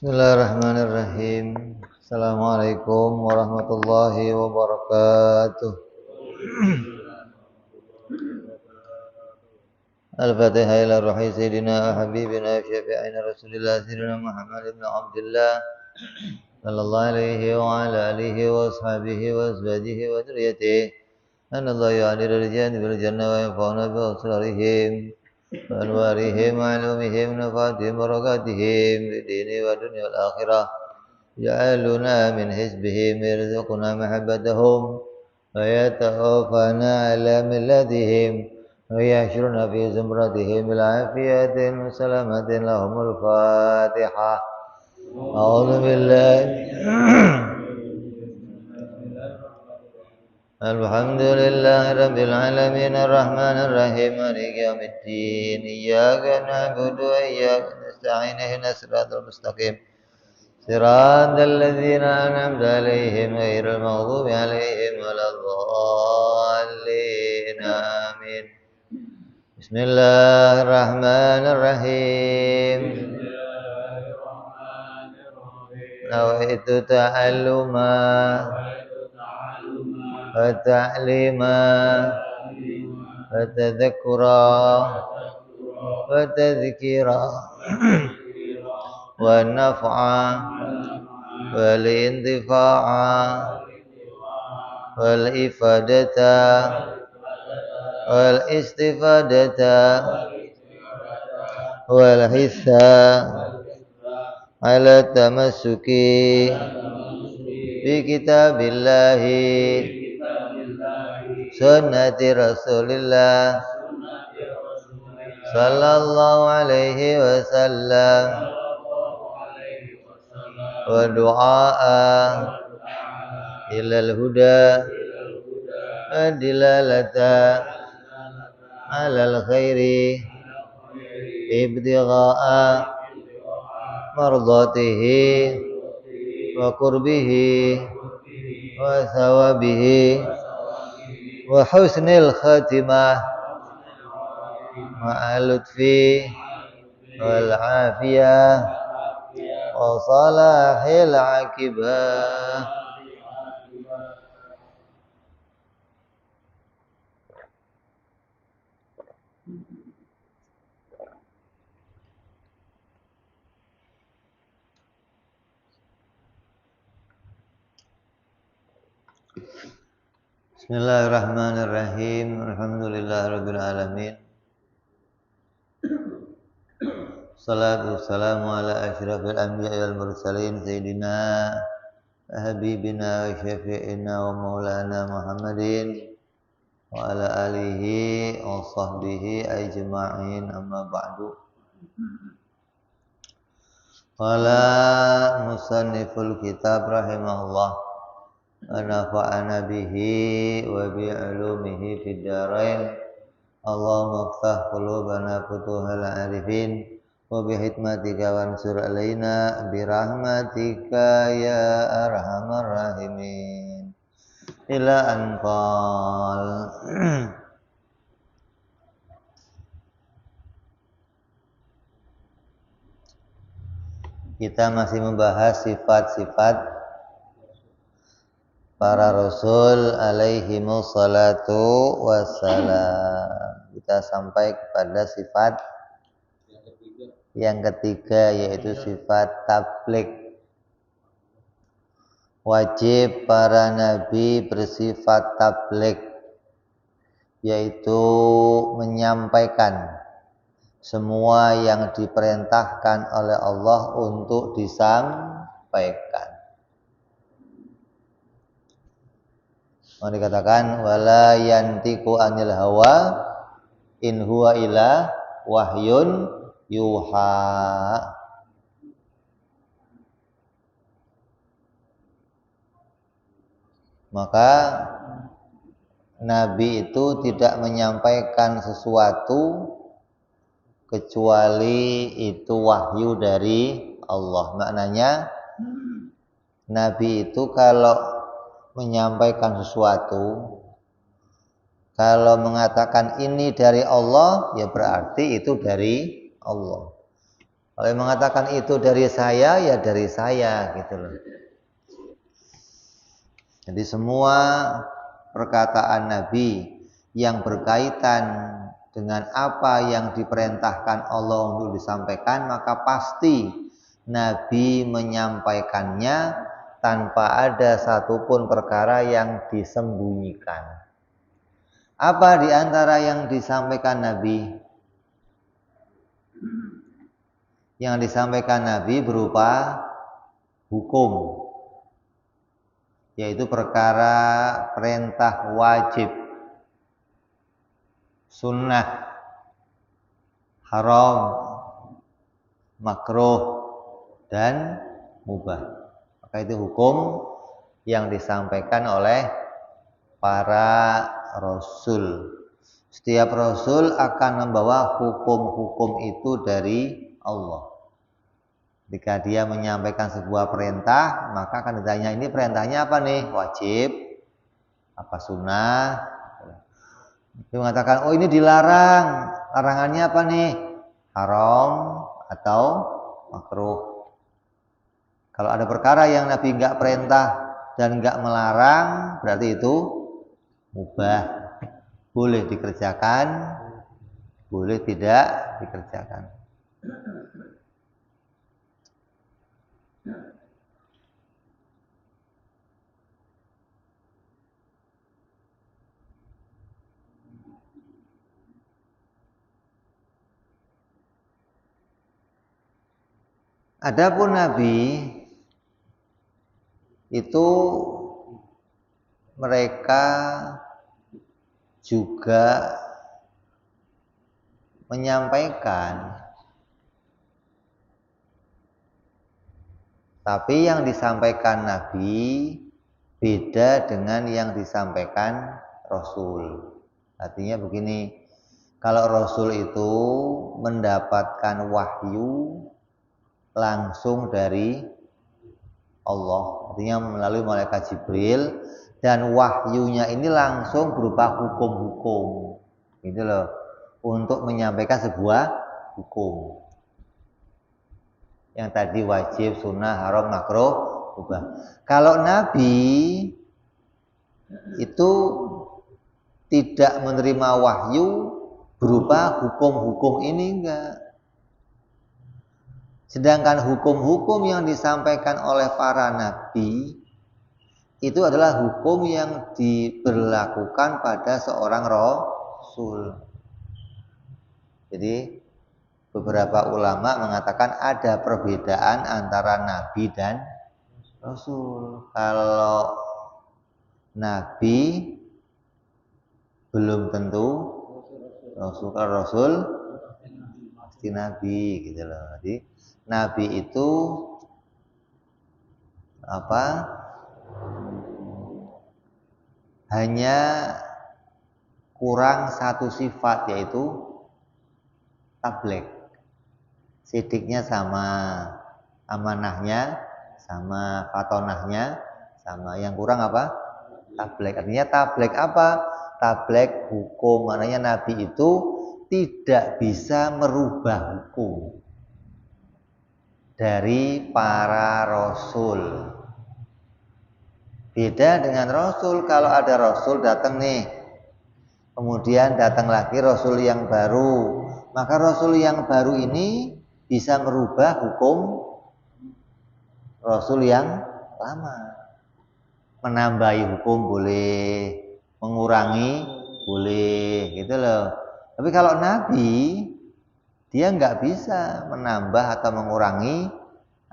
Bismillahirrahmanirrahim. Assalamualaikum warahmatullahi wabarakatuh. Al-Fatihah ila ruhi sayyidina wa habibina syafi'ina Rasulillah sayyidina Muhammad ibn Abdullah sallallahu alaihi wa ala alihi wa ashabihi wa azwajihi wa dzurriyyatihi. Anallahu ya'dilu rijal bil jannah wa yanfa'una bi asrarihim wa anwarihim wa ilmihim nafatihim barakatihim di dini wa dunya wal akhirah. يجعلنا من حزبهم يرزقنا محبتهم ويتوفانا على ملتهم ويحشرنا في زمرتهم بالعافية وسلامة لهم الفاتحة. أعوذ بالله الحمد لله رب العالمين الرحمن الرحيم مالك يوم الدين إياك نعبد وإياك نستعين اهدنا الصراط المستقيم صراط الذين أنعمت عليهم غير المغضوب عليهم ولا الضالين آمين. بسم الله الرحمن الرحيم. نويت تعلما وتعليما وتذكرا وتذكيرا والنفع والانتفاع والإفادة والاستفادة والحث على التمسك بكتاب الله سنة رسول الله صلى الله عليه وسلم ودعاء إلى الهدى ودلالة على الخير ابتغاء مرضاته وقربه وثوابه وحسن الخاتمة مع اللطف والعافية وصلاح العاقبة. Bismillahirrahmanirrahim. Alhamdulillahirabbil alamin. Salatu wassalamu ala asyrafil anbiya'i wal mursalin sayyidina habibina wa syafi'ina wa maulana Muhammadin wa ala alihi wa sahbihi ajma'in, amma ba'du. Qala musanniful kitab rahimahullah wa nafa'ana bihi wa bi'ulumihi fid dharain. Allahumma iftah qulubana futuhal arifin wa bihikmatika wansur alaina birahmatika ya arhamar rahimin. Ila anqal. Kita masih membahas sifat-sifat para rasul alaihimus salatu wassalam. Kita sampai kepada sifat yang ketiga, yaitu sifat tabligh. Wajib para nabi bersifat tabligh, yaitu menyampaikan semua yang diperintahkan oleh Allah untuk disampaikan. Mau dikatakan wala yantiqu anil hawa in huwa illa wahyun yuha. Maka Nabi itu tidak menyampaikan sesuatu kecuali itu wahyu dari Allah. Maknanya Nabi itu kalau menyampaikan sesuatu, kalau mengatakan ini dari Allah, ya berarti itu dari Allah. Kalau yang mengatakan itu dari saya, ya dari saya gitu loh. Jadi semua perkataan Nabi yang berkaitan dengan apa yang diperintahkan Allah untuk disampaikan, maka pasti Nabi menyampaikannya tanpa ada satupun perkara yang disembunyikan. Apa di antara yang disampaikan Nabi? Yang disampaikan Nabi berupa hukum, yaitu perkara perintah wajib, sunnah, haram, makruh, dan mubah. Maka itu hukum yang disampaikan oleh para rasul. Setiap rasul akan membawa hukum-hukum itu dari Allah. Jika dia menyampaikan sebuah perintah, maka akan ditanya, ini perintahnya apa nih? Wajib, apa sunnah? Dia mengatakan, oh ini dilarang, larangannya apa nih? Haram atau makruh. Kalau ada perkara yang Nabi nggak perintah dan nggak melarang, berarti itu mubah. Boleh dikerjakan, boleh tidak dikerjakan. Adapun Nabi itu mereka juga menyampaikan, tapi yang disampaikan Nabi beda dengan yang disampaikan Rasul. Artinya begini, kalau Rasul itu mendapatkan wahyu langsung dari Allah, artinya melalui malaikat Jibril, dan wahyunya ini langsung berupa hukum-hukum, gitu loh, untuk menyampaikan sebuah hukum. Yang tadi wajib, sunnah, haram, makruh, mubah. Kalau Nabi itu tidak menerima wahyu berupa hukum-hukum ini, enggak. Sedangkan hukum-hukum yang disampaikan oleh para nabi itu adalah hukum yang diberlakukan pada seorang rasul. Jadi beberapa ulama mengatakan ada perbedaan antara nabi dan rasul. Kalau nabi belum tentu rasul. Kalau rasul pasti nabi, gitu loh. Jadi nabi itu hanya kurang satu sifat, yaitu tabligh. Sidiknya sama, amanahnya sama, fatonahnya sama. Yang kurang apa? Tabligh. Artinya tabligh apa? Tabligh hukum. Maknanya Nabi itu tidak bisa merubah hukum dari para rasul. Beda dengan rasul. Kalau ada rasul datang nih, kemudian datang lagi rasul yang baru, maka rasul yang baru ini bisa merubah hukum rasul yang lama. Menambahi hukum boleh, mengurangi boleh, gitu loh. Tapi kalau Nabi, dia nggak bisa menambah atau mengurangi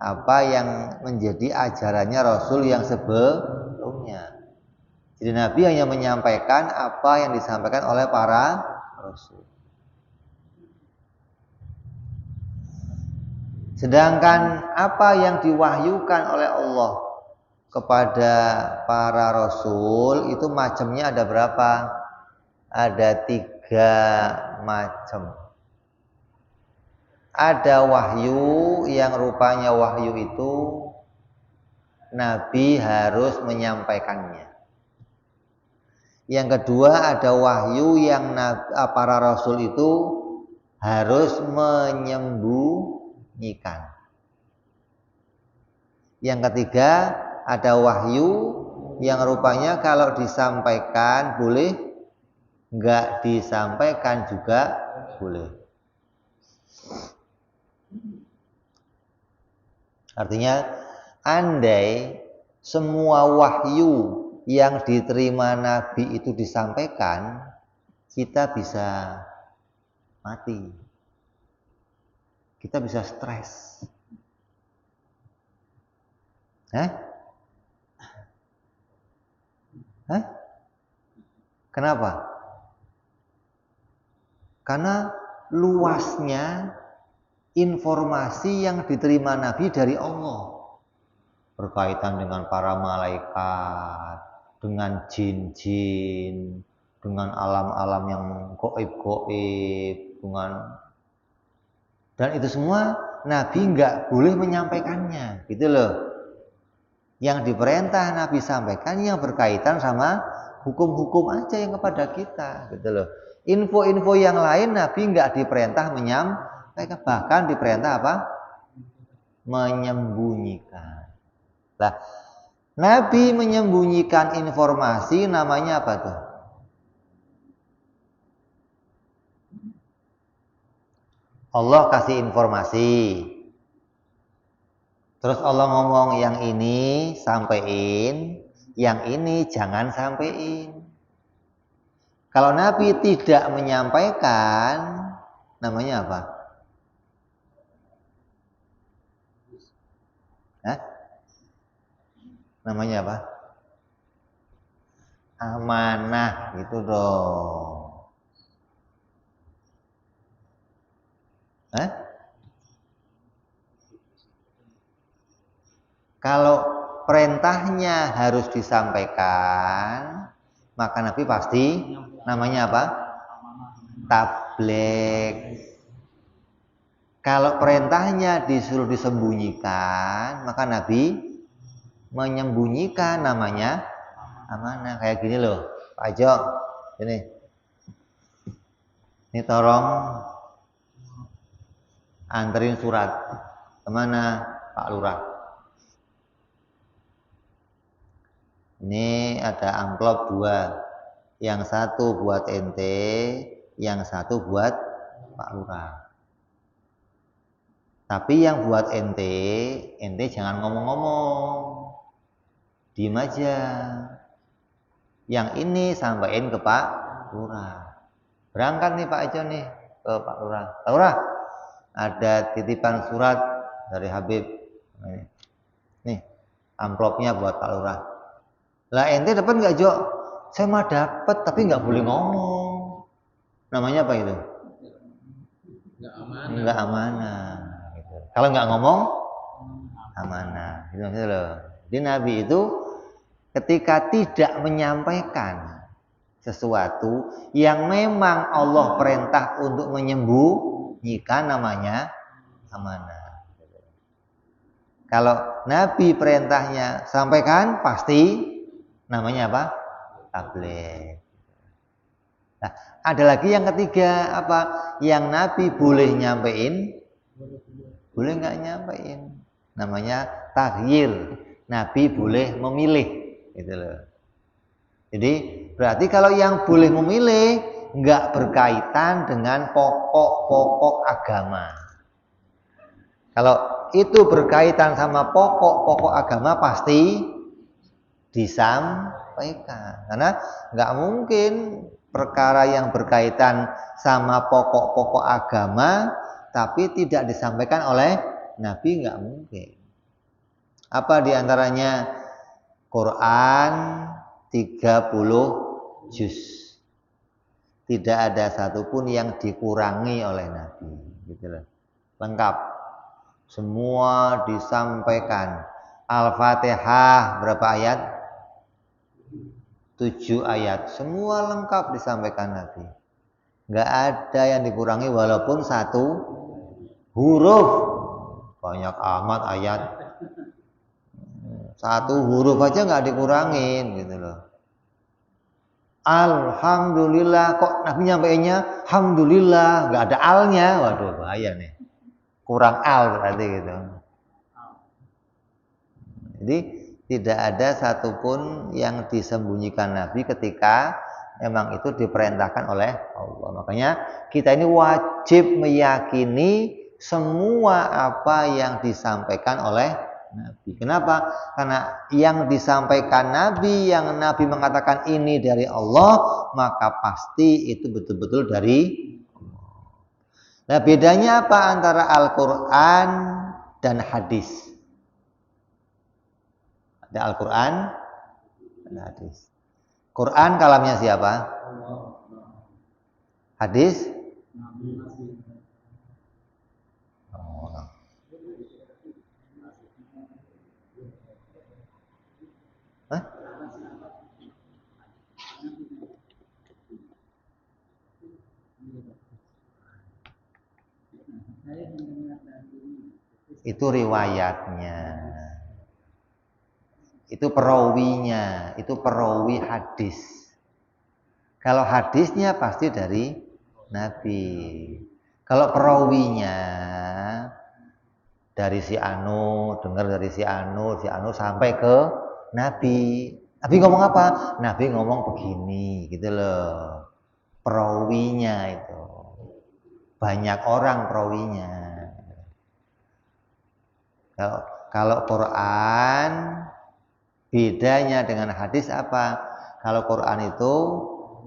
apa yang menjadi ajarannya rasul yang sebelumnya. Jadi Nabi hanya menyampaikan apa yang disampaikan oleh para rasul. Sedangkan apa yang diwahyukan oleh Allah kepada para rasul itu macamnya ada berapa? Ada 3 macam. Ada wahyu yang rupanya wahyu itu Nabi harus menyampaikannya. Yang kedua, ada wahyu yang para rasul itu harus menyembunyikannya. menyembunyikan. Yang ketiga, ada wahyu yang rupanya kalau disampaikan boleh, enggak disampaikan juga boleh. Artinya, andai semua wahyu yang diterima Nabi itu disampaikan, kita bisa mati. Kita bisa stres. Kenapa? Karena luasnya informasi yang diterima Nabi dari Allah. Berkaitan dengan para malaikat, dengan jin-jin, dengan alam-alam yang gaib-gaib, dan itu semua Nabi nggak boleh menyampaikannya, gitu loh. Yang diperintah Nabi sampaikan yang berkaitan sama hukum-hukum aja yang kepada kita, gitu loh. Info-info yang lain Nabi nggak diperintah menyampaikan, bahkan diperintah apa? Menyembunyikan. Nah, Nabi menyembunyikan informasi namanya apa tuh? Allah kasih informasi. Terus Allah ngomong yang ini sampein, yang ini jangan sampein. Kalau Nabi tidak menyampaikan, namanya apa? Namanya apa? Amanah, gitu dong. Kalau perintahnya harus disampaikan, maka Nabi pasti namanya apa? Tabligh. Kalau perintahnya disuruh disembunyikan, maka Nabi menyembunyikan, namanya amanah. Kayak gini loh, Pak Jo, ini tolong anterin surat kemana, Pak Lurah. Ini ada amplop 2, yang satu buat ente, yang satu buat Pak Lurah. Tapi yang buat ente jangan ngomong-ngomong, diem aja. Yang ini sampaikan ke Pak Lurah. Berangkat nih Pak Ejo nih ke Pak Lurah. Pak Lurah, ada titipan surat dari Habib. Nih, amplopnya buat Pak Lurah. Lah ente dapat nggak Jo? Saya mah dapat, tapi nggak boleh ngomong. Namanya apa itu? Nggak amanah. Gitu. Kalau nggak ngomong, amanah. Gitu loh. Jadi Nabi itu ketika tidak menyampaikan sesuatu yang memang Allah perintah untuk menyembunyikan, namanya amanah. Kalau Nabi perintahnya sampaikan, pasti namanya apa? Tabligh. Nah, ada lagi yang ketiga, apa? Yang Nabi boleh nyampein, boleh nggak nyampein. Namanya taghyir. Nabi boleh memilih, gitu loh. Jadi berarti kalau yang boleh memilih nggak berkaitan dengan pokok-pokok agama. Kalau itu berkaitan sama pokok-pokok agama pasti disampaikan. Karena nggak mungkin perkara yang berkaitan sama pokok-pokok agama tapi tidak disampaikan oleh Nabi, nggak mungkin. Apa diantaranya? Quran 30 juz. Tidak ada satupun yang dikurangi oleh Nabi, gitu loh. Lengkap. Semua disampaikan. Al-Fatihah berapa ayat? 7 ayat. Semua lengkap disampaikan Nabi. Nggak ada yang dikurangi walaupun 1 huruf. Banyak amat ayat. 1 huruf aja nggak dikurangin, gitu loh. Alhamdulillah, kok Nabi nyampeinnya alhamdulillah, nggak ada alnya. Waduh, bahaya nih. kurang al berarti gitu. Jadi tidak ada satupun yang disembunyikan Nabi ketika memang itu diperintahkan oleh Allah. Makanya kita ini wajib meyakini semua apa yang disampaikan oleh Nabi. Kenapa? Karena yang disampaikan Nabi, yang Nabi mengatakan ini dari Allah, maka pasti itu betul-betul dari Allah. Nah, bedanya apa antara Al-Quran dan hadis? Ada Al-Quran dan hadis. Quran kalamnya siapa? Hadis? Oh. Hah? Itu riwayatnya. Itu perawinya, itu perawi hadis. Kalau hadisnya pasti dari Nabi. Kalau perawinya dari si Anu, dengar dari si Anu sampai ke Nabi. Nabi ngomong apa? Nabi ngomong begini, gitu loh. Perawinya itu. Banyak orang perawinya. Kalau Quran bedanya dengan hadis apa? Kalau Quran itu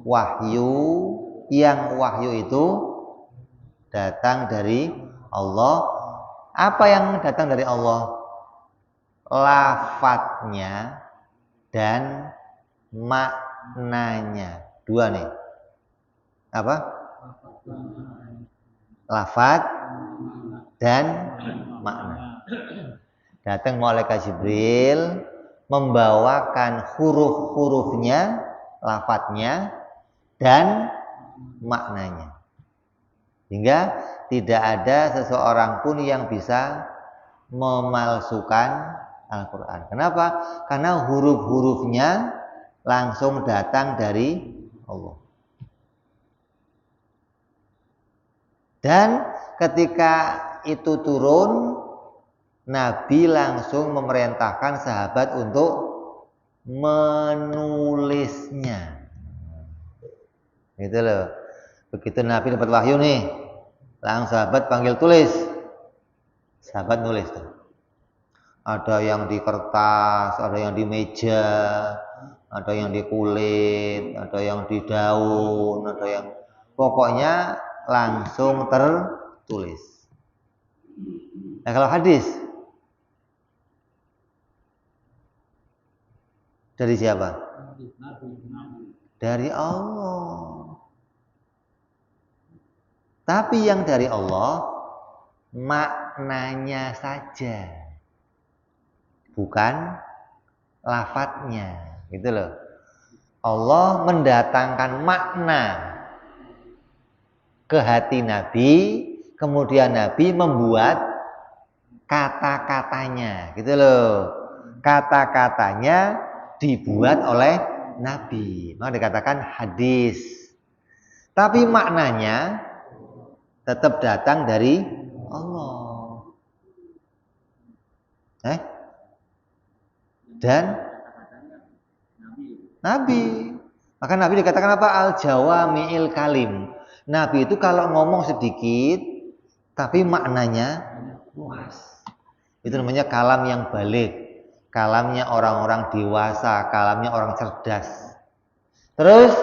wahyu, yang wahyu itu datang dari Allah. Apa yang datang dari Allah? Lafadznya dan maknanya. Dua nih. Apa? Lafadz dan makna. Datang malaikat Jibril membawakan huruf-hurufnya, lafadznya, dan maknanya. Hingga tidak ada seseorang pun yang bisa memalsukan Al-Quran. Kenapa? Karena huruf-hurufnya langsung datang dari Allah. Dan ketika itu turun, Nabi langsung memerintahkan sahabat untuk menulisnya. Gitu loh. Begitu Nabi dapat wahyu nih, langsung sahabat panggil tulis. Sahabat nulis tuh. Ada yang di kertas, ada yang di meja, ada yang di kulit, ada yang di daun, ada yang pokoknya langsung tertulis. Nah, kalau hadis dari siapa? Dari Allah. Tapi yang dari Allah maknanya saja, bukan lafadznya, gitu loh. Allah mendatangkan makna ke hati Nabi, kemudian Nabi membuat kata-katanya, gitu loh. Kata-katanya dibuat oleh Nabi, maka dikatakan hadis. Tapi maknanya tetap datang dari Allah. Dan Nabi. Maka Nabi dikatakan apa? Al-jawami'il kalim. Nabi itu kalau ngomong sedikit, tapi maknanya luas. Itu namanya kalam yang balik. Kalamnya orang-orang dewasa, kalamnya orang cerdas. Terus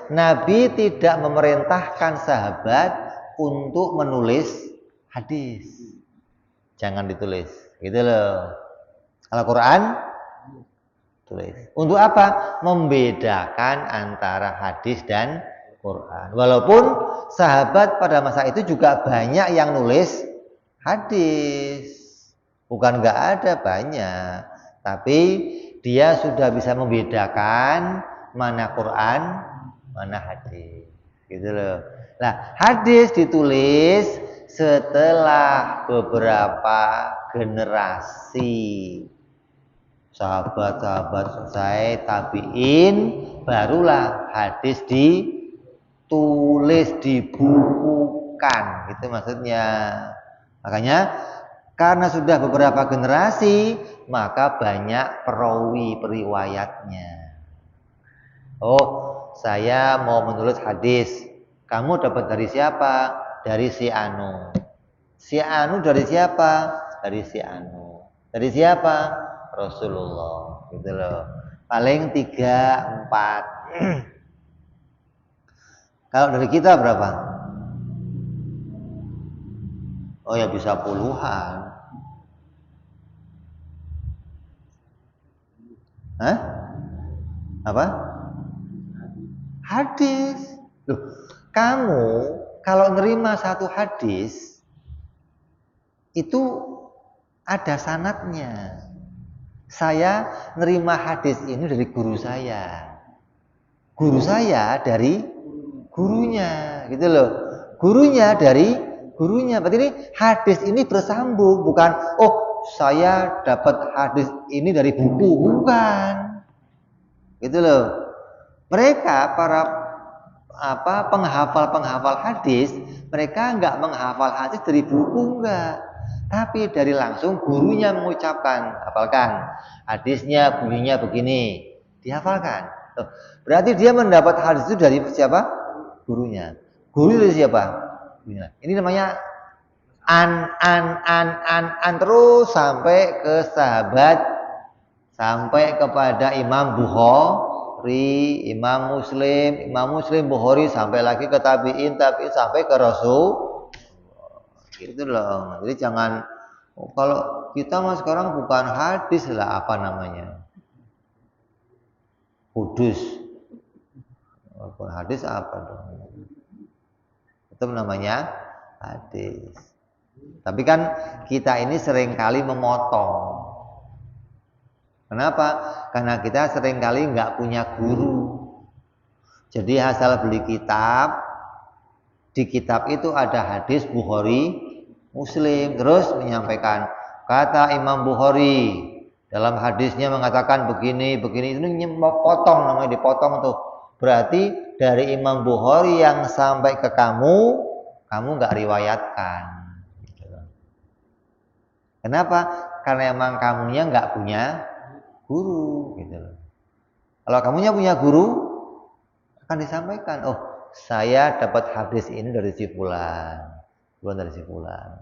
Nabi tidak memerintahkan sahabat untuk menulis hadis. Jangan ditulis, gitu loh. Al-Quran tulis. Untuk apa? Membedakan antara hadis dan Quran. Walaupun sahabat pada masa itu juga banyak yang nulis hadis. Bukan nggak ada, banyak. Tapi dia sudah bisa membedakan mana Quran, mana hadis. Gitu loh. Nah, hadis ditulis setelah beberapa generasi. Sahabat-sahabat selesai, tabi'in, barulah hadis ditulis, dibukukan, gitu maksudnya. Makanya karena sudah beberapa generasi, maka banyak perawi periwayatnya. Oh, saya mau menulis hadis. Kamu dapat dari siapa? Dari si Anu. Si Anu dari siapa? Dari si Anu. Dari siapa? Rasulullah. Gitu loh. Paling 3, 4. Kalau dari kita berapa? Oh ya bisa puluhan. Hah? Apa? Hadis. Loh, kamu kalau nerima satu hadis itu ada sanadnya. Saya nerima hadis ini dari guru saya. Guru saya dari gurunya, gitu loh. Gurunya dari gurunya. Berarti ini hadis ini bersambung, bukan oh saya dapat hadis ini dari buku, bukan. Gitu loh. Mereka para penghafal hadis, mereka enggak menghafal hadis dari buku, enggak. Tapi dari langsung gurunya mengucapkan, hafalkan. Hadisnya bunyinya begini, dihafalkan. Berarti dia mendapat hadis itu dari siapa? Gurunya. Guru dari siapa? Gurunya. Ini namanya an terus sampai ke sahabat, sampai kepada Imam Bukhari, Imam Muslim, Bukhari, sampai lagi ke tabi'in sampai ke Rasul. Gitu loh. Jadi jangan kalau kita mah sekarang bukan hadis lah, apa namanya? Kudus. Bukan hadis apa dong? Itu namanya hadis. Tapi kan kita ini seringkali memotong. Kenapa? Karena kita seringkali nggak punya guru. Jadi asal beli kitab, di kitab itu ada hadis Bukhari, Muslim, terus menyampaikan kata Imam Bukhari dalam hadisnya mengatakan begini, ini potong, namanya dipotong tuh. Berarti dari Imam Bukhari yang sampai ke kamu nggak riwayatkan. Kenapa? Karena emang kamunya nggak punya guru, gitu loh. Kalau kamunya punya guru, akan disampaikan, oh saya dapat hadis ini dari si fulan, bukan dari si fulan.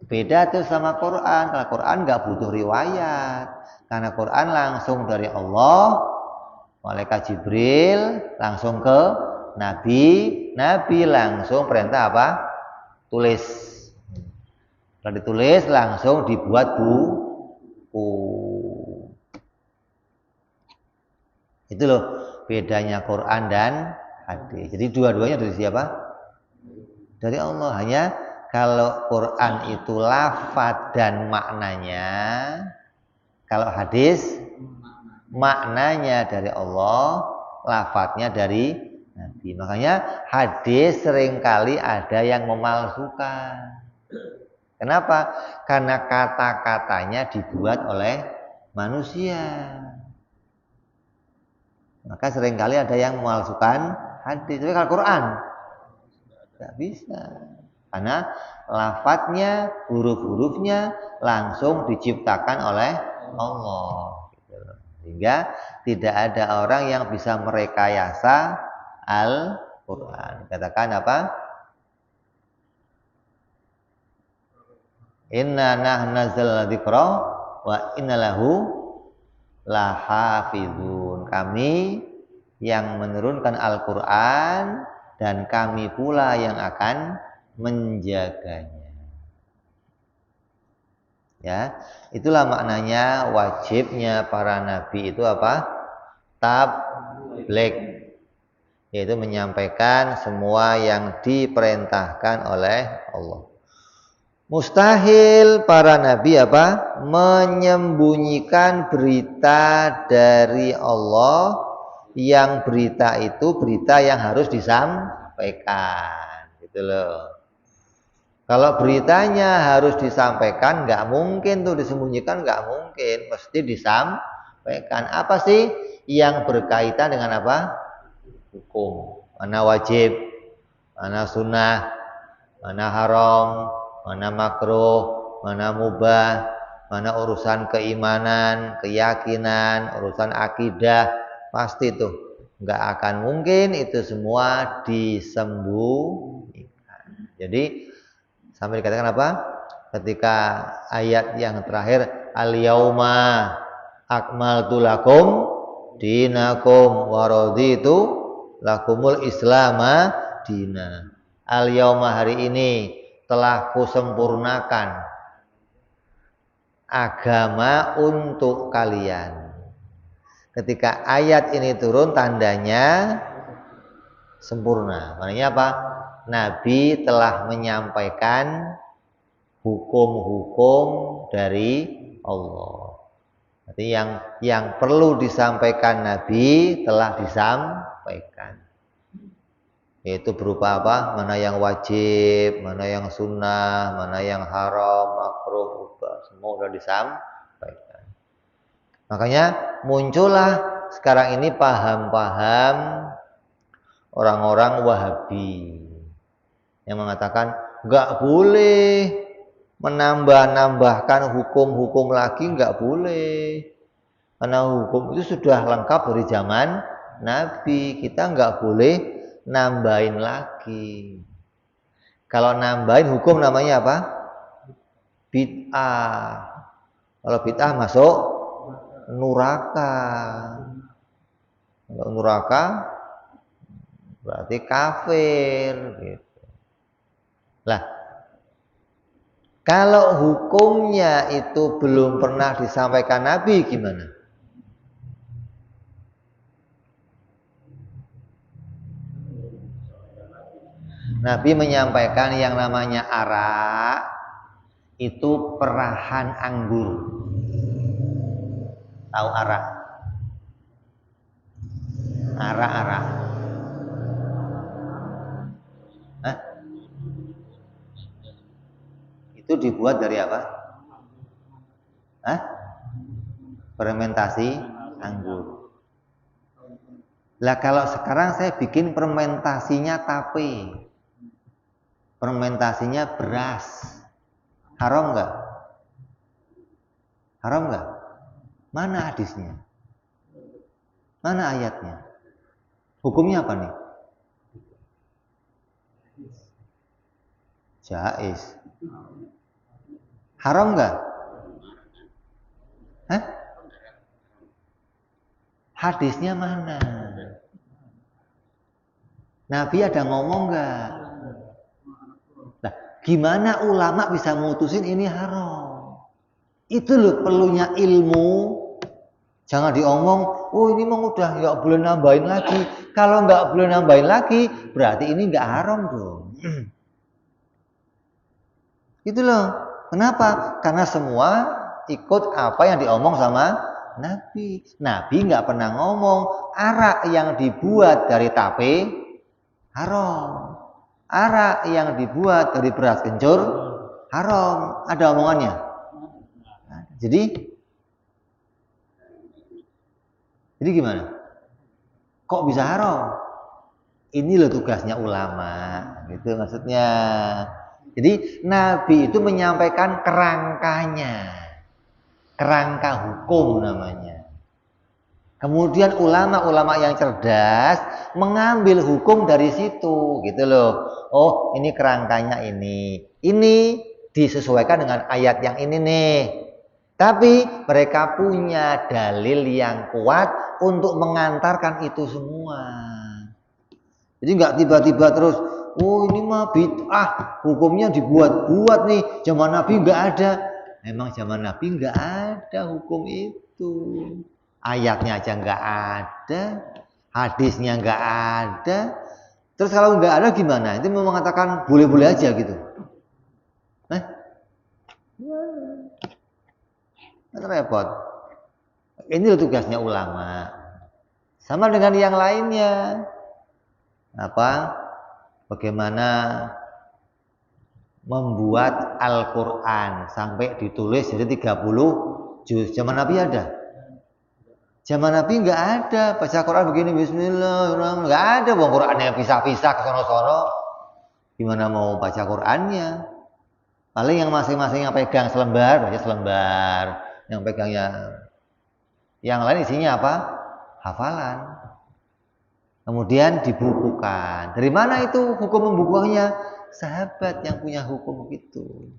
Beda tuh sama Quran. Kalau Quran nggak butuh riwayat, karena Quran langsung dari Allah, malaikat Jibril langsung ke Nabi langsung perintah apa? Tulis. Kalau ditulis langsung dibuat buku. Itu loh bedanya Quran dan hadis. Jadi dua-duanya dari siapa? Dari Allah. Hanya kalau Quran itu lafaz dan maknanya, kalau hadis maknanya dari Allah, lafaznya dari Nabi. Makanya hadis seringkali ada yang memalsukan. Kenapa? Karena kata-katanya dibuat oleh manusia. Maka seringkali ada yang memalsukan hadis. Tapi kalau Quran tidak bisa. Karena lafadznya, huruf-hurufnya langsung diciptakan oleh Allah. Sehingga tidak ada orang yang bisa merekayasa Al-Quran. Katakan apa? Inna nahnu nazzalna dzikra wa inna lahu lahafizun. Kami yang menurunkan Al-Quran dan kami pula yang akan menjaganya. Ya, itulah maknanya wajibnya para nabi itu apa? Tabligh, yaitu menyampaikan semua yang diperintahkan oleh Allah. Mustahil para nabi apa? Menyembunyikan berita dari Allah, yang berita itu berita yang harus disampaikan, gitu loh. Kalau beritanya harus disampaikan, nggak mungkin tuh disembunyikan, nggak mungkin, mesti disampaikan. Apa sih yang berkaitan dengan apa? Hukum. Mana wajib, mana sunnah, mana haram, mana makruh, mana mubah, mana urusan keimanan, keyakinan, urusan akidah, pasti tuh nggak akan mungkin itu semua disembunyikan. Jadi sampai dikatakan apa? Ketika ayat yang terakhir, al-yauma akmaltu lakum dinakum wa raditu lakumul islama dina. Al-yauma hari ini telah kusempurnakan agama untuk kalian. Ketika ayat ini turun tandanya sempurna. Maknanya apa? Nabi telah menyampaikan hukum-hukum dari Allah. Jadi yang perlu disampaikan Nabi telah disampaikan. Yaitu berupa apa? Mana yang wajib, mana yang sunnah, mana yang haram, makruh, semua sudah disampaikan. Makanya muncullah sekarang ini paham-paham orang-orang Wahabi yang mengatakan nggak boleh menambah-nambahkan hukum-hukum lagi, nggak boleh. Karena hukum itu sudah lengkap dari zaman Nabi. Kita nggak boleh nambahin lagi. Kalau nambahin hukum namanya apa? Bid'ah. Kalau bid'ah masuk neraka. Kalau neraka berarti kafir gitu. Lah, kalau hukumnya itu belum pernah disampaikan Nabi gimana? Nabi menyampaikan yang namanya arak itu perahan anggur. Tahu arak? Arak-arak. Hah? Itu dibuat dari apa? Hah? Fermentasi anggur. Lah kalau sekarang saya bikin fermentasinya tape. Fermentasinya beras. Haram enggak? Haram enggak? Mana hadisnya? Mana ayatnya? Hukumnya apa nih? Jaiz. Haram enggak? Hah? Hadisnya mana? Nabi ada ngomong enggak? Nah, gimana ulama bisa mutusin ini haram? Itu loh perlunya ilmu. Jangan diomong, oh ini mah udah nggak boleh nambahin lagi. Kalau nggak boleh nambahin lagi, berarti ini nggak haram dong. Gitu loh. Kenapa? Karena semua ikut apa yang diomong sama Nabi. Nabi nggak pernah ngomong arak yang dibuat dari tape haram. Arak yang dibuat dari beras kencur haram. Ada omongannya. Nah, jadi gimana? Kok bisa haram? Ini loh tugasnya ulama, gitu maksudnya. Jadi Nabi itu menyampaikan kerangkanya, kerangka hukum namanya. Kemudian ulama-ulama yang cerdas mengambil hukum dari situ, gitu loh. Oh, ini kerangkanya ini. Ini disesuaikan dengan ayat yang ini nih. Tapi mereka punya dalil yang kuat untuk mengantarkan itu semua. Jadi nggak tiba-tiba terus, oh ini mah bid'ah, hukumnya dibuat-buat nih. Zaman Nabi nggak ada. Memang zaman Nabi nggak ada hukum itu. Ayatnya aja nggak ada, hadisnya nggak ada. Terus kalau nggak ada gimana? Itu mau mengatakan boleh-boleh aja gitu. Repot. Ini loh tugasnya ulama. Sama dengan yang lainnya. Apa? Bagaimana membuat Al-Quran sampai ditulis jadi 30 juz. Zaman Nabi ada? Zaman Nabi nggak ada. Baca Quran begini, bismillahirrahmanirrahim. Nggak ada. Bang Qurannya pisah-pisah ke sono-sono. Gimana mau baca Qurannya? Paling yang masing-masing yang pegang selembar, baca selembar. Yang pegangnya, yang lain isinya apa? Hafalan. Kemudian dibukukan. Dari mana itu hukum membukukannya? Sahabat yang punya hukum itu.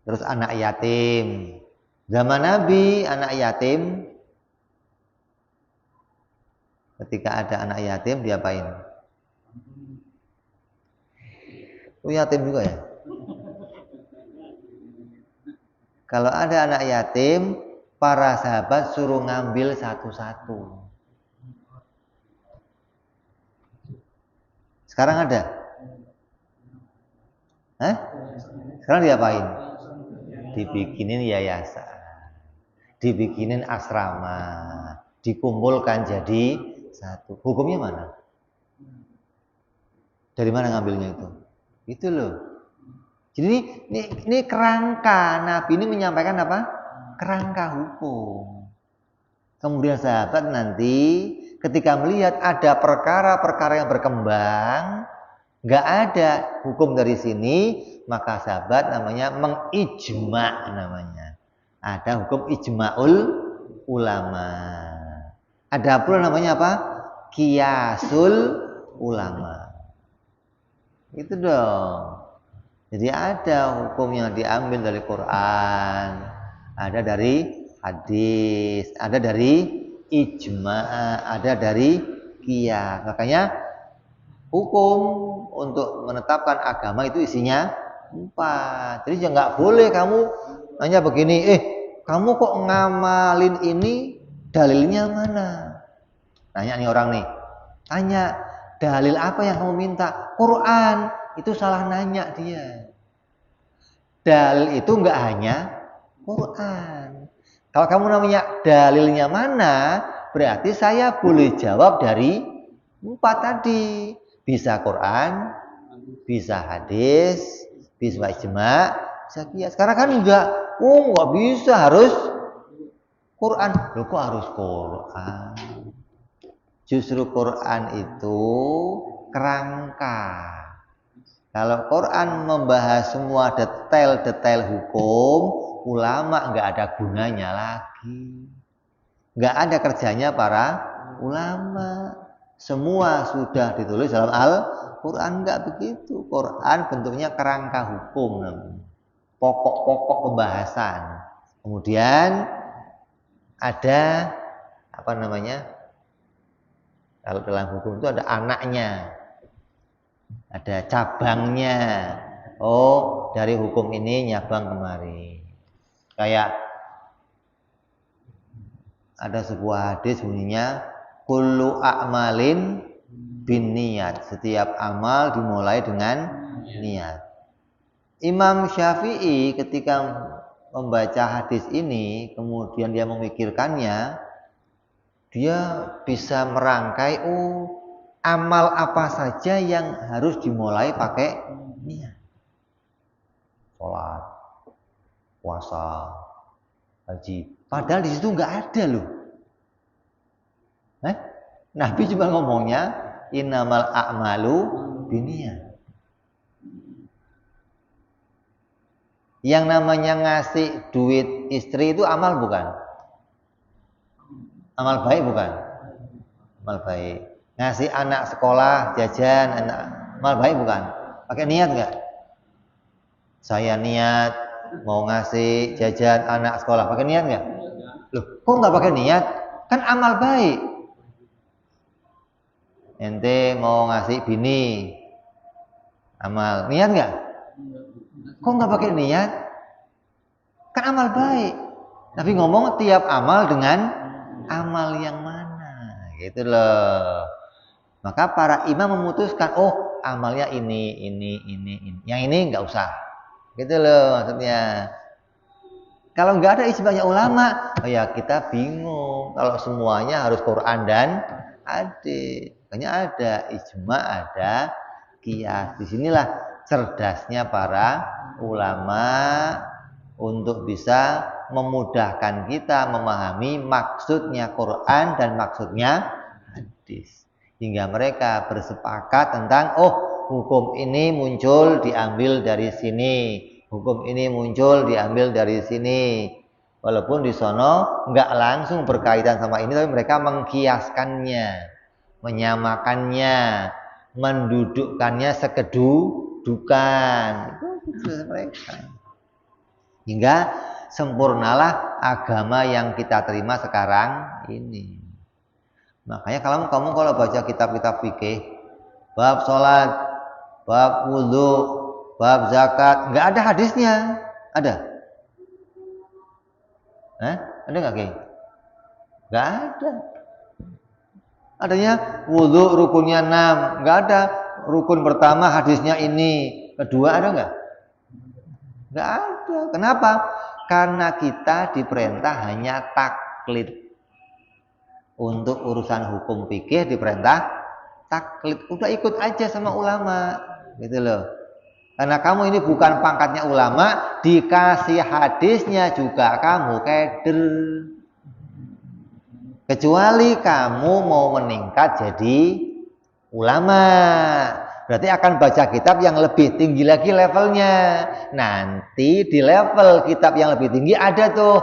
Terus anak yatim. Zaman Nabi, anak yatim, ketika ada anak yatim, diapain? Oh, yatim juga ya? Kalau ada anak yatim, para sahabat suruh ngambil satu-satu. Sekarang ada? Hah? Sekarang diapain? Dibikinin yayasan, dibikinin asrama, dikumpulkan jadi satu. Hukumnya mana? Dari mana ngambilnya itu? Itu loh. Jadi ini kerangka. Nabi ini menyampaikan apa? Kerangka hukum. Kemudian sahabat nanti ketika melihat ada perkara-perkara yang berkembang, nggak ada hukum dari sini, maka sahabat namanya mengijma namanya. Ada hukum ijma'ul ulama. Ada pula namanya apa? Qiyasul ulama. Itu dong. Jadi ada hukum yang diambil dari Quran, ada dari hadis, ada dari ijma', ada dari qiyas. Makanya hukum untuk menetapkan agama itu isinya 4. Jadi ya nggak boleh kamu nanya begini, kamu kok ngamalin ini, dalilnya mana? Nanya nih orang nih, tanya, dalil apa yang kamu minta? Quran. Itu salah nanya dia. Dalil itu nggak hanya Quran. Kalau kamu namanya dalilnya mana, berarti saya boleh jawab dari 4 tadi. Bisa Quran, bisa hadis, bisa ijma', bisa qiyas. Sekarang kan nggak bisa, harus Quran. Loh, kok harus Quran? Justru Quran itu kerangka. Kalau Quran membahas semua detail-detail hukum, ulama nggak ada gunanya lagi. Nggak ada kerjanya para ulama. Semua sudah ditulis dalam Al-Quran. Nggak begitu. Quran bentuknya kerangka hukum, pokok-pokok pembahasan. Kemudian ada apa namanya? Kalau dalam hukum itu ada anaknya, ada cabangnya. Oh, dari hukum ini nyabang kemari. Kayak ada sebuah hadis bunyinya kullu a'malin bin niat. Setiap amal dimulai dengan niat. Imam Syafi'i ketika membaca hadis ini, kemudian dia memikirkannya, dia bisa merangkai, amal apa saja yang harus dimulai pakai niat. Sholat, puasa, haji. Padahal di situ nggak ada loh. Nabi cuma ngomongnya innamal a'malu binniyat. Yang namanya ngasih duit istri itu amal bukan? Amal baik bukan? Amal baik. Ngasih anak sekolah, jajan, amal baik bukan? Pakai niat nggak? Saya niat mau ngasih jajan anak sekolah, pakai niat nggak? Loh, kok nggak pakai niat? Kan amal baik. Ente mau ngasih bini, amal, niat nggak? Kok nggak pakai niat? Kan amal baik. Tapi ngomong tiap amal dengan amal yang mana, gitu loh. Maka para imam memutuskan, amalnya ini. Yang ini nggak usah. Gitu loh maksudnya. Kalau nggak ada ijma'nya ulama, ya kita bingung. Kalau semuanya harus Quran dan hadis. Makanya ada ijma', ada qiyas. Disinilah cerdasnya para ulama untuk bisa memudahkan kita memahami maksudnya Quran dan maksudnya hadis. Hingga mereka bersepakat tentang hukum ini muncul diambil dari sini, hukum ini muncul diambil dari sini. Walaupun di sono nggak langsung berkaitan sama ini, tapi mereka mengkiaskannya, menyamakannya, mendudukkannya sekedudukan. Itu mereka. Hingga sempurnalah agama yang kita terima sekarang ini. Makanya kamu kalau baca kitab-kitab fikih, bab sholat, bab wudhu, bab zakat, nggak ada hadisnya. Ada? Ada nggak, Ki? Nggak ada. Adanya wudhu rukunnya 6, nggak ada. Rukun pertama hadisnya ini, kedua ada nggak? Nggak ada. Kenapa? Karena kita diperintah hanya taklid. Untuk urusan hukum fikih diperintah taklid. Udah ikut aja sama ulama, gitu loh. Karena kamu ini bukan pangkatnya ulama, dikasih hadisnya juga kamu keder. Kecuali kamu mau meningkat jadi ulama, berarti akan baca kitab yang lebih tinggi lagi levelnya. Nanti di level kitab yang lebih tinggi ada tuh,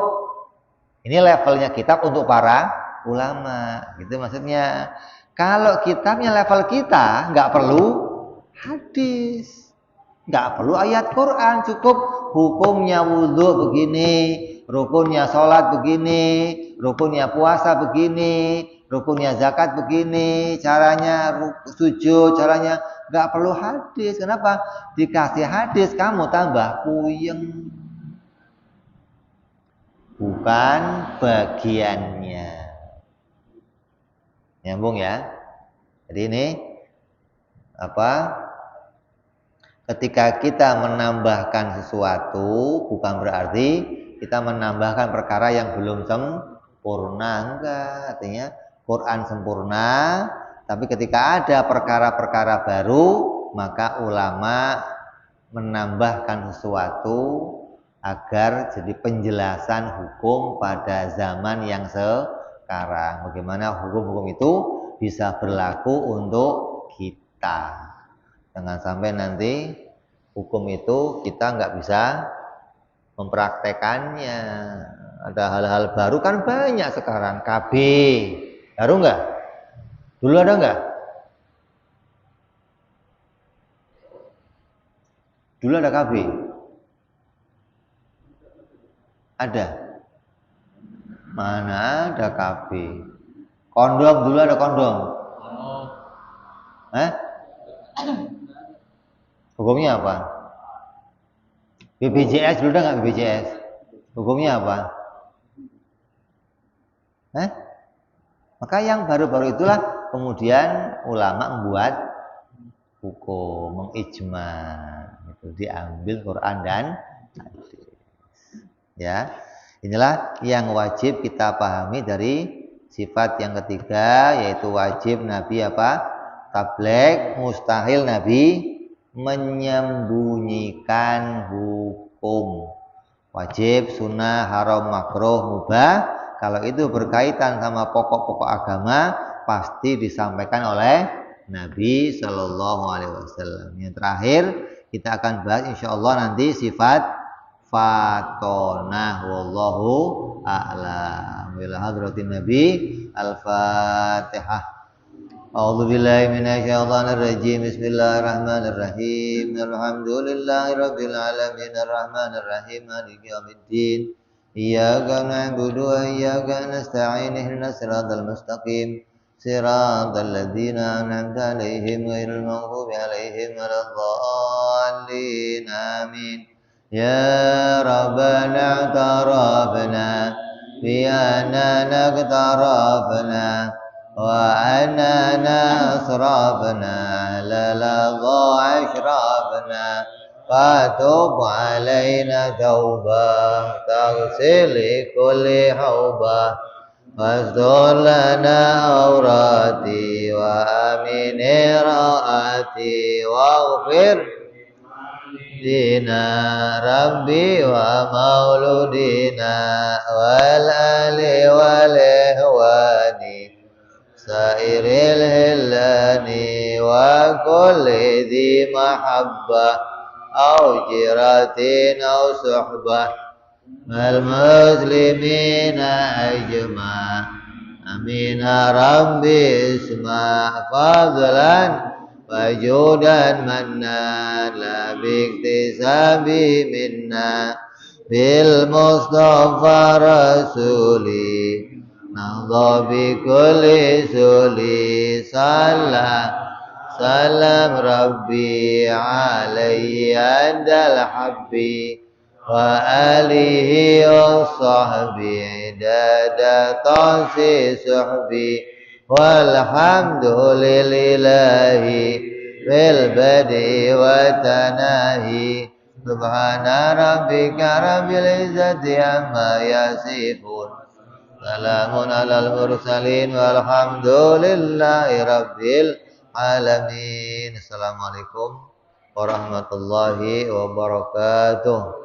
ini levelnya kitab untuk para ulama, gitu maksudnya. Kalau kitabnya level kita, nggak perlu hadis, nggak perlu ayat Quran, cukup hukumnya wudhu begini, rukunnya sholat begini, rukunnya puasa begini, rukunnya zakat begini, caranya sujud, caranya, nggak perlu hadis. Kenapa? Dikasih hadis kamu tambah puyeng, bukan bagiannya. Nyambung ya. Jadi ini ketika kita menambahkan sesuatu bukan berarti kita menambahkan perkara yang belum sempurna, enggak. Artinya Quran sempurna, tapi ketika ada perkara-perkara baru, maka ulama menambahkan sesuatu agar jadi penjelasan hukum pada zaman yang sekarang. Bagaimana hukum-hukum itu bisa berlaku untuk kita. Jangan sampai nanti hukum itu kita nggak bisa mempraktekannya. Ada hal-hal baru kan banyak sekarang. KB baru nggak? Dulu ada nggak? Dulu ada KB? Ada? Mana ada KB? Kondom dulu ada kondom? Hukumnya apa? BPJS dulu ada nggak BPJS? Hukumnya apa? Maka yang baru-baru itulah kemudian ulama membuat hukum, mengijma, itu diambil Quran dan hadis. Ya, inilah yang wajib kita pahami dari sifat yang ketiga, yaitu wajib Nabi tabligh, mustahil Nabi menyembunyikan hukum. Wajib, sunnah, haram, makruh, mubah, kalau itu berkaitan sama pokok-pokok agama pasti disampaikan oleh Nabi Shallallahu Alaihi Wasallam. Yang terakhir kita akan bahas insyaallah nanti sifat fatonah, wallahu a'lam. Bila hadratin Nabi, al-Fatihah. A'udzu billahi minasyaitonir rajim. Bismillahirrahmanirrahim. Alhamdulillahirabbil alamin arrahmanir rahim maliki yaumiddin. Iyyaka na'budu wa iyyaka nasta'in. Ihdinas siratal mustaqim. Siratal ladzina an'amta 'alaihim ghairil maghdubi 'alaihim waladdallin. Amin. Ya Rabbana i'tarafna bi annana iqtarafna وأننا أسرافنا للظى أشرافنا فتب علينا توبة تغسل كل حوبة واستر لنا عوراتي وأمن رأتي واغفر لنا ربي ومولودنا والآل والإخوان سائر الهلان وكل ذي محبة أو جيرة أو صحبة والمسلمين أجمع أمين ربي اسمع فضلا وجودا منا لا باكتساب منا بالمصطفى رسولي نهضى بكل سولي صلى سلام ربي عليه عند الحب وآله وصحبه عدد طاس صحبي والحمد لله بالبدء والتناهي سبحان ربك رب العزة عما يصفون سلام على المرسلين والحمد لله رب العالمين. Assalamualaikum warahmatullahi wabarakatuh.